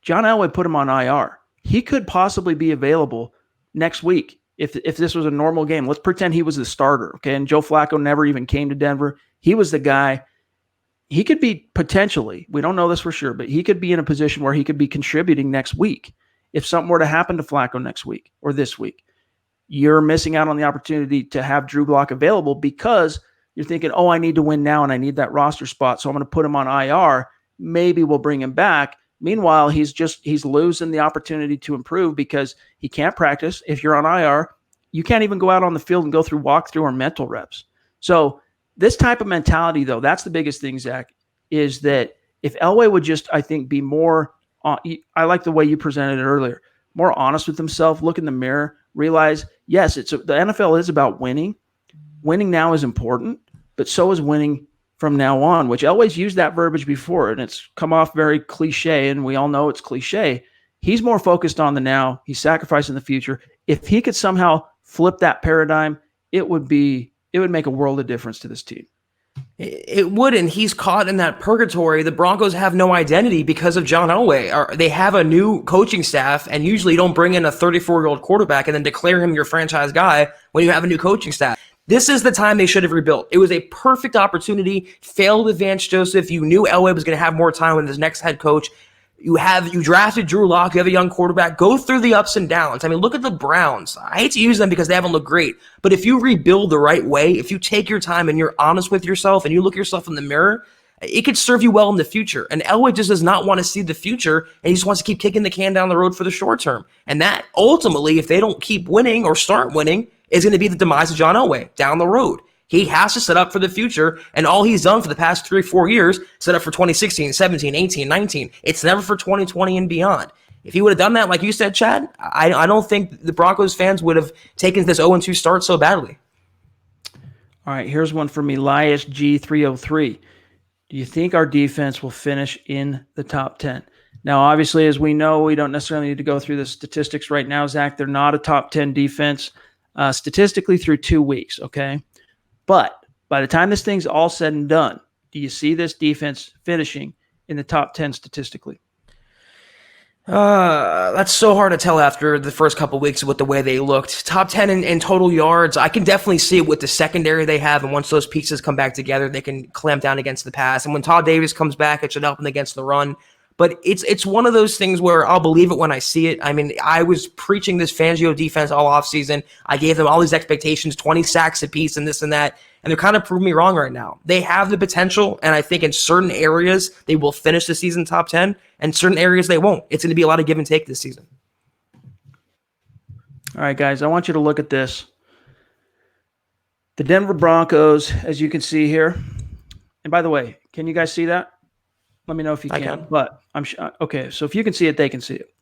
[SPEAKER 1] John Elway put him on IR. He could possibly be available next week if this was a normal game. Let's pretend he was the starter, okay? And Joe Flacco never even came to Denver. He was the guy. He could be potentially, we don't know this for sure, but he could be in a position where he could be contributing next week. If something were to happen to Flacco next week or this week, you're missing out on the opportunity to have Drew Lock available because you're thinking, oh, I need to win now and I need that roster spot, so I'm going to put him on IR. Maybe we'll bring him back. Meanwhile, he's losing the opportunity to improve because he can't practice. If you're on IR, you can't even go out on the field and go through walkthrough or mental reps. So this type of mentality, though, that's the biggest thing, Zach, is that if Elway would just, I think, be more I like the way you presented it earlier, more honest with himself, look in the mirror, realize, yes, the NFL is about winning. Winning now is important, but so is winning from now on, which Elway's used that verbiage before, and it's come off very cliche, and we all know it's cliche. He's more focused on the now. He's sacrificing the future. If he could somehow flip that paradigm, it would make a world of difference to this team.
[SPEAKER 2] It wouldn't. He's caught in that purgatory. The Broncos have no identity because of John Elway. They have a new coaching staff, and usually you don't bring in a 34-year-old quarterback and then declare him your franchise guy when you have a new coaching staff. This is the time they should have rebuilt. It was a perfect opportunity. Failed with Vance Joseph. You knew Elway was going to have more time with his next head coach. You drafted Drew Lock. You have a young quarterback. Go through the ups and downs. I mean, look at the Browns. I hate to use them because they haven't looked great. But if you rebuild the right way, if you take your time and you're honest with yourself and you look yourself in the mirror, it could serve you well in the future. And Elway just does not want to see the future, and he just wants to keep kicking the can down the road for the short term. And that ultimately, if they don't keep winning or start winning, is going to be the demise of John Elway down the road. He has to set up for the future, and all he's done for the past 3-4 years, set up for 2016, 17, 18, 19. It's never for 2020 and beyond. If he would have done that, like you said, Chad, I don't think the Broncos fans would have taken this 0-2 start so badly.
[SPEAKER 1] All right, here's one from Elias G303. Do you think our defense will finish in the top 10? Now, obviously, as we know, we don't necessarily need to go through the statistics right now, Zach. They're not a top 10 defense statistically through 2 weeks, okay? But by the time this thing's all said and done, do you see this defense finishing in the top 10 statistically?
[SPEAKER 2] That's so hard to tell after the first couple of weeks with the way they looked. Top 10 in total yards. I can definitely see it with the secondary they have, and once those pieces come back together, they can clamp down against the pass. And when Todd Davis comes back, it should help them against the run. But it's one of those things where I'll believe it when I see it. I mean, I was preaching this Fangio defense all offseason. I gave them all these expectations, 20 sacks apiece and this and that, and they're kind of proving me wrong right now. They have the potential, and I think in certain areas they will finish the season top 10, and certain areas they won't. It's going to be a lot of give and take this season.
[SPEAKER 1] All right, guys, I want you to look at this. The Denver Broncos, as you can see here, and by the way, can you guys see that? Let me know if you can. But I'm okay. So if you can see it, they can see it.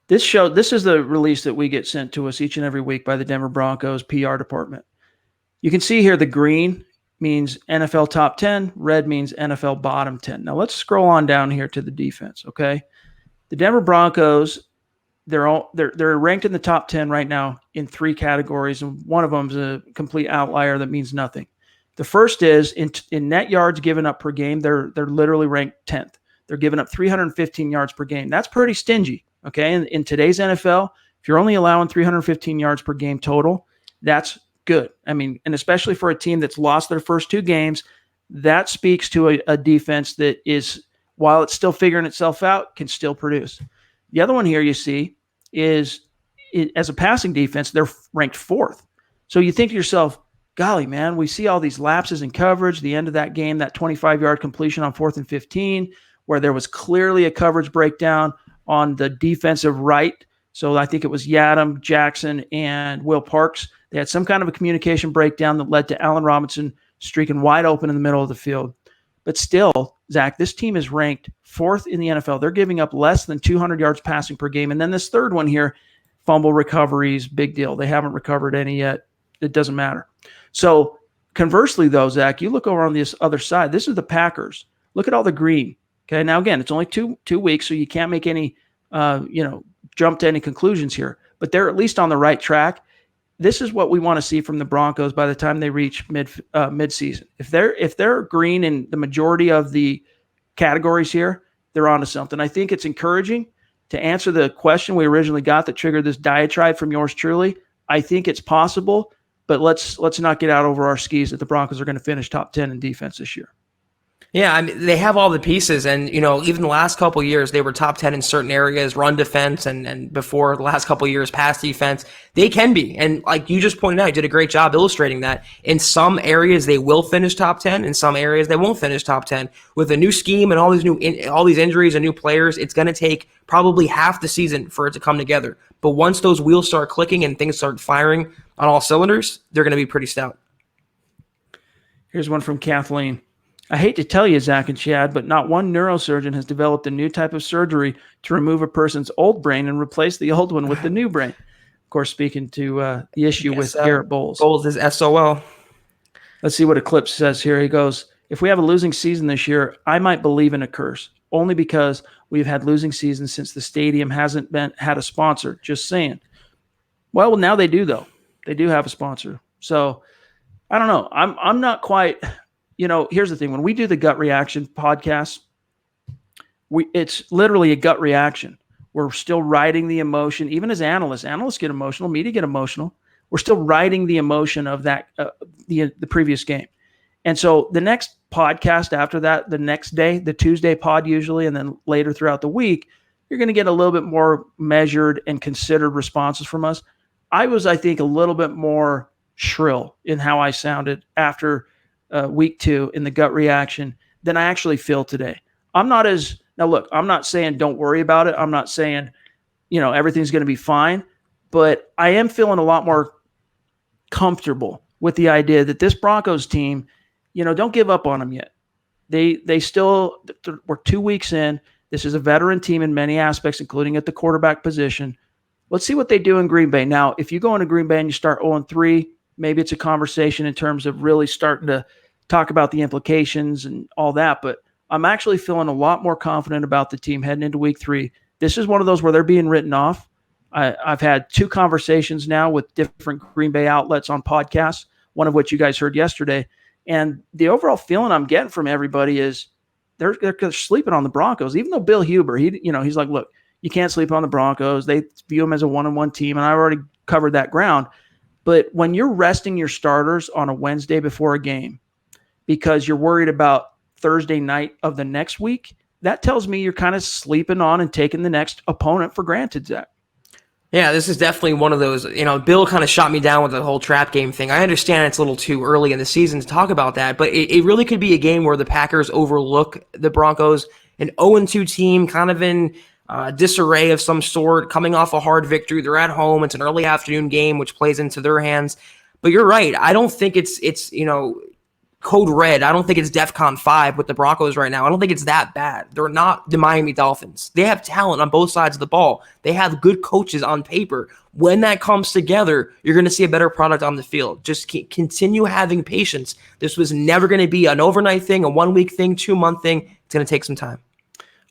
[SPEAKER 1] This is the release that we get sent to us each and every week by the Denver Broncos PR department. You can see here the green means NFL top 10, red means NFL bottom 10. Now let's scroll on down here to the defense, okay? The Denver Broncos, they're ranked in the top 10 right now in 3 categories, and one of them is a complete outlier that means nothing. The first is in net yards given up per game, they're literally ranked 10th. They're giving up 315 yards per game. That's pretty stingy, okay? In today's NFL, if you're only allowing 315 yards per game total, that's good. I mean, and especially for a team that's lost their first 2 games, that speaks to a defense that is, while it's still figuring itself out, can still produce. The other one here you see is as a passing defense, they're ranked 4th. So you think to yourself, golly, man, we see all these lapses in coverage. The end of that game, that 25-yard completion on 4th and 15, where there was clearly a coverage breakdown on the defensive right. So I think it was Yadam, Jackson, and Will Parks. They had some kind of a communication breakdown that led to Allen Robinson streaking wide open in the middle of the field. But still, Zach, this team is ranked 4th in the NFL. They're giving up less than 200 yards passing per game. And then this third one here, fumble recoveries, big deal. They haven't recovered any yet. It doesn't matter. So conversely, though, Zach, you look over on this other side. This is the Packers. Look at all the green. Okay, now again, it's only two weeks, so you can't make any, jump to any conclusions here. But they're at least on the right track. This is what we want to see from the Broncos by the time they reach mid-season. If they're green in the majority of the categories here, they're onto something. I think it's encouraging to answer the question we originally got that triggered this diatribe from yours truly. I think it's possible. But let's not get out over our skis that the Broncos are going to finish top 10 in defense this year.
[SPEAKER 2] Yeah, I mean, they have all the pieces, and even the last couple of years, they were top 10 in certain areas, run defense, and before the last couple of years, pass defense. They can be, and like you just pointed out, you did a great job illustrating that. In some areas, they will finish top 10. In some areas, they won't finish top 10. With a new scheme and all these injuries and new players, it's going to take probably half the season for it to come together. But once those wheels start clicking and things start firing on all cylinders, they're going to be pretty stout.
[SPEAKER 1] Here's one from Kathleen. I hate to tell you, Zach and Chad, but not one neurosurgeon has developed a new type of surgery to remove a person's old brain and replace the old one with the new brain. Of course, speaking to the issue with Garrett Bolles.
[SPEAKER 2] Bolles is SOL.
[SPEAKER 1] Let's see what Eclipse says here. He goes, if we have a losing season this year, I might believe in a curse, only because we've had losing seasons since the stadium hasn't had a sponsor. Just saying. Well, now they do, though. They do have a sponsor. So I don't know. I'm not quite here's the thing. When we do the gut reaction podcast, it's literally a gut reaction. We're still riding the emotion, even as analysts. Analysts get emotional, media get emotional. We're still riding the emotion of that the previous game. And so the next podcast after that, the next day, the Tuesday pod usually, and then later throughout the week, you're going to get a little bit more measured and considered responses from us. I think, a little bit more shrill in how I sounded after week 2 in the gut reaction than I actually feel today. Now look, I'm not saying don't worry about it. I'm not saying, everything's going to be fine, but I am feeling a lot more comfortable with the idea that this Broncos team, don't give up on them yet. We're 2 weeks in. This is a veteran team in many aspects, including at the quarterback position. Let's see what they do in Green Bay. Now, if you go into Green Bay and you start 0-3, maybe it's a conversation in terms of really starting to talk about the implications and all that. But I'm actually feeling a lot more confident about the team heading into week 3. This is one of those where they're being written off. I've had 2 conversations now with different Green Bay outlets on podcasts, one of which you guys heard yesterday. And the overall feeling I'm getting from everybody is they're sleeping on the Broncos, even though Bill Huber, he's like, look, you can't sleep on the Broncos. They view them as a 1-1 team, and I've already covered that ground. But when you're resting your starters on a Wednesday before a game because you're worried about Thursday night of the next week, that tells me you're kind of sleeping on and taking the next opponent for granted, Zach.
[SPEAKER 2] Yeah, this is definitely one of those, Bill kind of shot me down with the whole trap game thing. I understand it's a little too early in the season to talk about that, but it really could be a game where the Packers overlook the Broncos, an 0-2 team, kind of in disarray of some sort, coming off a hard victory. They're at home. It's an early afternoon game, which plays into their hands. But you're right. I don't think it's code red. I don't think it's DEFCON 5 with the Broncos right now. I don't think it's that bad. They're not the Miami Dolphins. They have talent on both sides of the ball. They have good coaches on paper. When that comes together, you're going to see a better product on the field. Just continue having patience. This was never going to be an overnight thing, a 1-week thing, 2-month thing. It's going to take some time.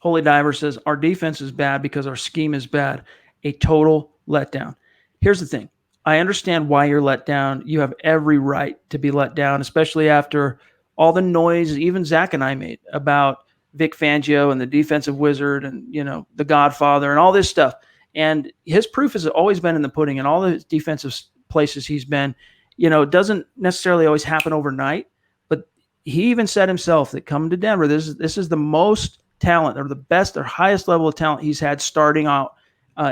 [SPEAKER 1] Holy Diver says, our defense is bad because our scheme is bad. A total letdown. Here's the thing. I understand why you're let down. You have every right to be let down, especially after all the noise even Zach and I made about Vic Fangio and the defensive wizard and, the Godfather and all this stuff. And his proof has always been in the pudding, and all the defensive places he's been. It doesn't necessarily always happen overnight, but he even said himself that coming to Denver, this is the most talent or the best or highest level of talent he's had starting out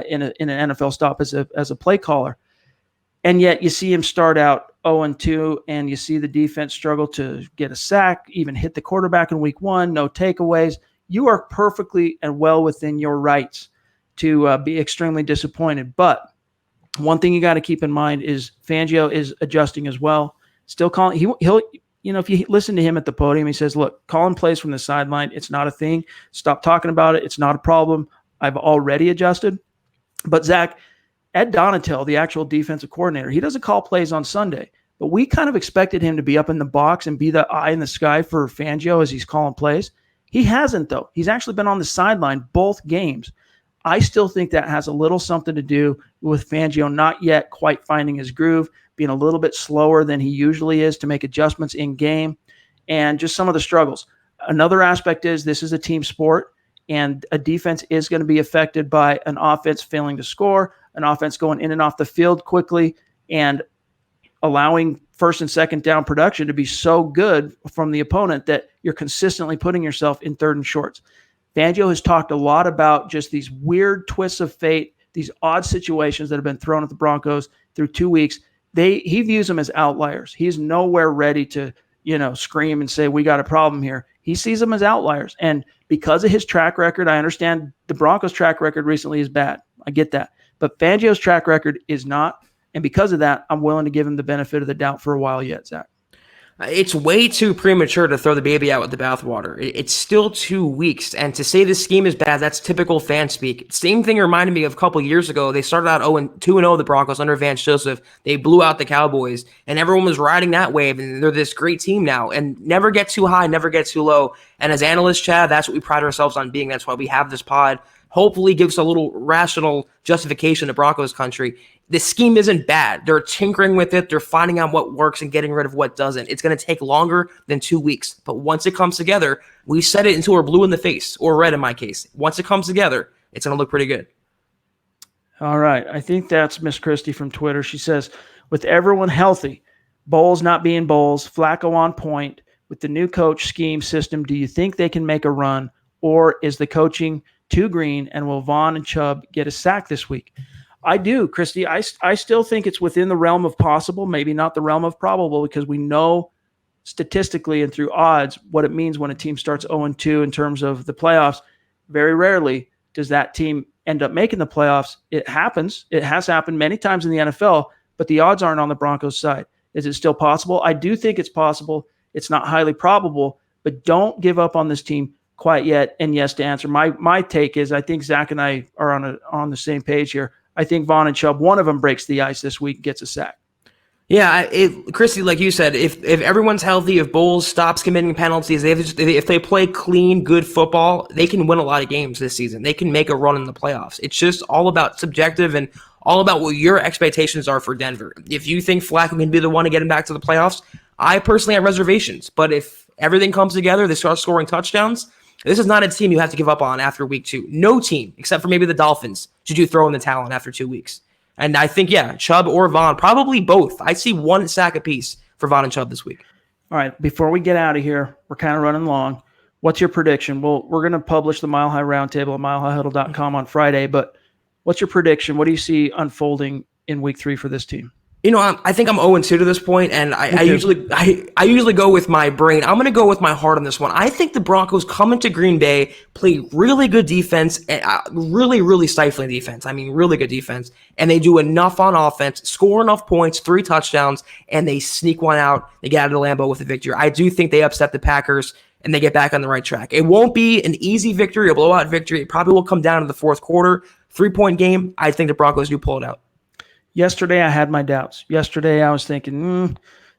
[SPEAKER 1] in an NFL stop as a play caller. And yet you see him start out 0-2, and you see the defense struggle to get a sack, even hit the quarterback in week 1, no takeaways. You are perfectly and well within your rights to be extremely disappointed. But one thing you got to keep in mind is Fangio is adjusting as well. Still calling. He'll if you listen to him at the podium, he says, look, calling plays from the sideline, it's not a thing. Stop talking about it. It's not a problem. I've already adjusted. But Zach, Ed Donatel, the actual defensive coordinator, he doesn't call plays on Sunday, but we kind of expected him to be up in the box and be the eye in the sky for Fangio as he's calling plays. He hasn't, though. He's actually been on the sideline both games. I still think that has a little something to do with Fangio not yet quite finding his groove, being a little bit slower than he usually is to make adjustments in game, and just some of the struggles. Another aspect is this is a team sport, and a defense is going to be affected by an offense failing to score, an offense going in and off the field quickly, and allowing first and second down production to be so good from the opponent that you're consistently putting yourself in third and shorts. Fangio has talked a lot about just these weird twists of fate, these odd situations that have been thrown at the Broncos through 2 weeks. He views them as outliers. He's nowhere ready to, scream and say, we got a problem here. He sees them as outliers. And because of his track record, I understand the Broncos' track record recently is bad. I get that. But Fangio's track record is not. And because of that, I'm willing to give him the benefit of the doubt for a while yet, Zach.
[SPEAKER 2] It's way too premature to throw the baby out with the bathwater. It's still 2 weeks, and to say this scheme is bad, that's typical fan speak. Same thing reminded me of a couple years ago. They started out 2-0, the Broncos, under Vance Joseph. They blew out the Cowboys, and everyone was riding that wave, and they're this great team now. And never get too high, never get too low. And as analysts, Chad, that's what we pride ourselves on being. That's why we have this pod. hopefully gives a little rational justification to Broncos country. The scheme isn't bad. They're tinkering with it. They're finding out what works and getting rid of what doesn't. It's going to take longer than 2 weeks. But once it comes together, we said it until we're blue in the face, or red in my case. Once it comes together, it's going to look pretty good.
[SPEAKER 1] All right. I think that's Miss Christie from Twitter. She says, with everyone healthy, Bolles not being Bolles, Flacco on point, with the new coach scheme system, do you think they can make a run, or is the coaching too green, and will Vaughn and Chubb get a sack this week? I do, Christy. I still think it's within the realm of possible, maybe not the realm of probable, because we know statistically and through odds what it means when a team starts 0-2 in terms of the playoffs. Very rarely does that team end up making the playoffs. It happens. It has happened many times in the NFL, but the odds aren't on the Broncos' side. Is it still possible? I do think it's possible. It's not highly probable, but don't give up on this team quite yet. And yes, to answer my take is, I think Zach and I are on the same page here. I think Vaughn and Chubb, one of them breaks the ice this week and gets a sack.
[SPEAKER 2] Yeah, Christy, like you said, if everyone's healthy, if Bolles stops committing penalties, if they play clean, good football, they can win a lot of games this season. They can make a run in the playoffs. It's just all about subjective and all about what your expectations are for Denver. If you think Flacco can be the one to get him back to the playoffs, I personally have reservations. But if everything comes together, they start scoring touchdowns, this is not a team you have to give up on after week 2. No team, except for maybe the Dolphins, should you throw in the towel after 2 weeks. And I think, yeah, Chubb or Vaughn, probably both. I see one sack apiece for Vaughn and Chubb this week.
[SPEAKER 1] All right, before we get out of here, we're kind of running long. What's your prediction? Well, we're going to publish the Mile High Roundtable at milehighhuddle.com on Friday, but what's your prediction? What do you see unfolding in week 3 for this team?
[SPEAKER 2] You know, I think I'm 0-2 to this point, and I usually go with my brain. I'm going to go with my heart on this one. I think the Broncos come into Green Bay, play really good defense, really, really stifling defense. I mean, really good defense, and they do enough on offense, score enough points, 3 touchdowns, and they sneak one out. They get out of the Lambeau with a victory. I do think they upset the Packers, and they get back on the right track. It won't be an easy victory, a blowout victory. It probably will come down to the fourth quarter. 3-point game. I think the Broncos do pull it out.
[SPEAKER 1] Yesterday, I had my doubts. Yesterday, I was thinking,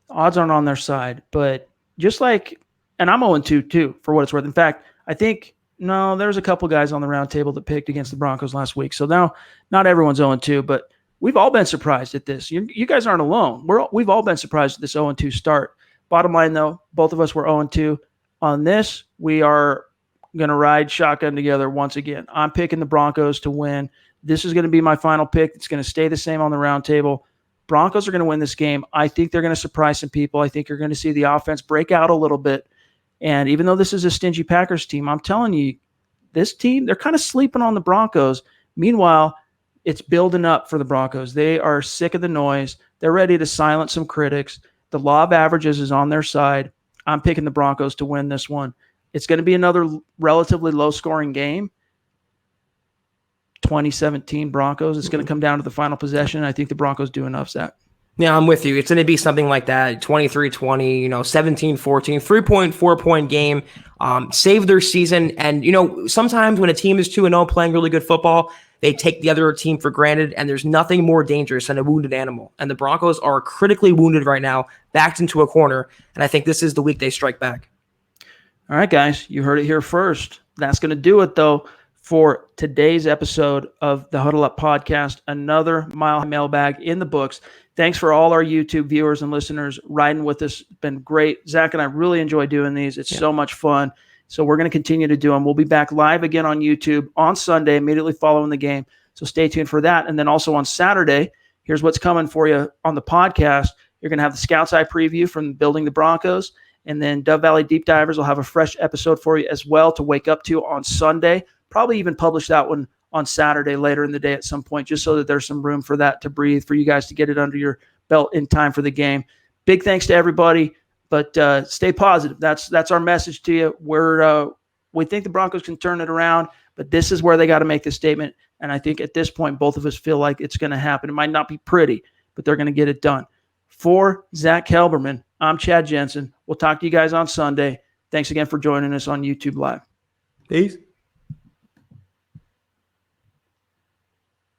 [SPEAKER 1] odds aren't on their side. But just like, and I'm 0-2 too, for what it's worth. In fact, I think, no, there's a couple guys on the round table that picked against the Broncos last week. So now, not everyone's 0-2, but we've all been surprised at this. You guys aren't alone. We've all been surprised at this 0-2 start. Bottom line, though, both of us were 0-2. On this, we are going to ride shotgun together once again. I'm picking the Broncos to win. This is going to be my final pick. It's going to stay the same on the round table. Broncos are going to win this game. I think they're going to surprise some people. I think you're going to see the offense break out a little bit. And even though this is a stingy Packers team, I'm telling you, this team, they're kind of sleeping on the Broncos. Meanwhile, it's building up for the Broncos. They are sick of the noise. They're ready to silence some critics. The law of averages is on their side. I'm picking the Broncos to win this one. It's going to be another relatively low-scoring game. 2017 Broncos. It's going to come down to the final possession. I think the Broncos do enough, Zach.
[SPEAKER 2] Yeah, I'm with you. It's going to be something like that, 23-20, 17-14, 3.4-point game. Save their season. And, sometimes when a team is 2-0 playing really good football, they take the other team for granted, and there's nothing more dangerous than a wounded animal. And the Broncos are critically wounded right now, backed into a corner, and I think this is the week they strike back.
[SPEAKER 1] All right, guys, you heard it here first. That's going to do it, though, for today's episode of the Huddle Up podcast. Another Mile High Mailbag in the books. Thanks for all our YouTube viewers and listeners riding with us. It's been great. Zach and I really enjoy doing these. It's so much fun. So we're going to continue to do them. We'll be back live again on YouTube on Sunday, immediately following the game. So stay tuned for that. And then also on Saturday, here's what's coming for you on the podcast. You're going to have the Scouts Eye preview from Building the Broncos. And then Dove Valley Deep Divers will have a fresh episode for you as well to wake up to on Sunday. Probably even publish that one on Saturday later in the day at some point, just so that there's some room for that to breathe, for you guys to get it under your belt in time for the game. Big thanks to everybody, but stay positive. That's our message to you. We think the Broncos can turn it around, but this is where they got to make the statement. And I think at this point, both of us feel like it's going to happen. It might not be pretty, but they're going to get it done. For Zack Kelberman, I'm Chad Jensen. We'll talk to you guys on Sunday. Thanks again for joining us on YouTube Live.
[SPEAKER 2] Peace.